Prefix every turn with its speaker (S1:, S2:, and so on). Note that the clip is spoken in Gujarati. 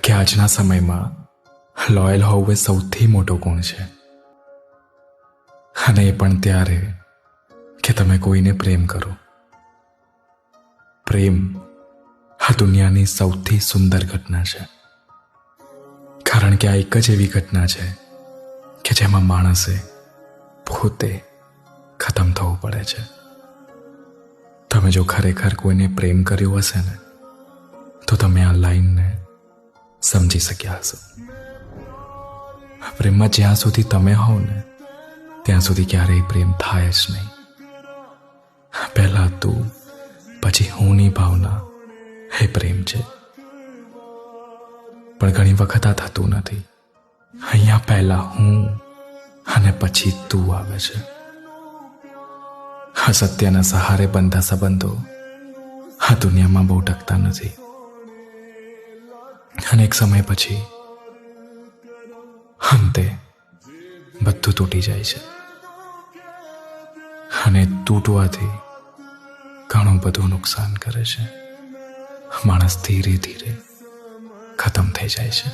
S1: કે આજના સમયમાં લોયલ હોવું એ સૌથી મોટો ગુણ છે, અને એ પણ ત્યારે કે તમે કોઈને પ્રેમ કરો. પ્રેમ આ દુનિયાની સૌથી સુંદર ઘટના છે, કારણ કે આ એક જ એવી ઘટના છે કે જેમાં માણસે પોતે ખતમ થવું પડે છે. તમે જો ખરેખર કોઈને પ્રેમ કર્યો હશે ને, તો તમે આ લાઈનને સમજી શક્યા હશો. પ્રેમમાં જ્યાં સુધી તમે હોવ ને, ત્યાં સુધી ક્યારેય પ્રેમ થાય જ નહીં. પહેલા તું પછી હુંની ભાવના એ પ્રેમ છે. પણ ઘણી વખત આ થતું નથી. અહીંયા પહેલા હું અને પછી તું આવે છે. અસત્યના સહારે બંધા સંબંધો આ દુનિયામાં બહુ ટકતા નથી, અને એક સમય પછી અંતે બધું તૂટી જાય છે. અને તૂટવાથી ઘણું બધું નુકસાન કરે છે. માણસ ધીરે ધીરે ખતમ થઈ જાય છે.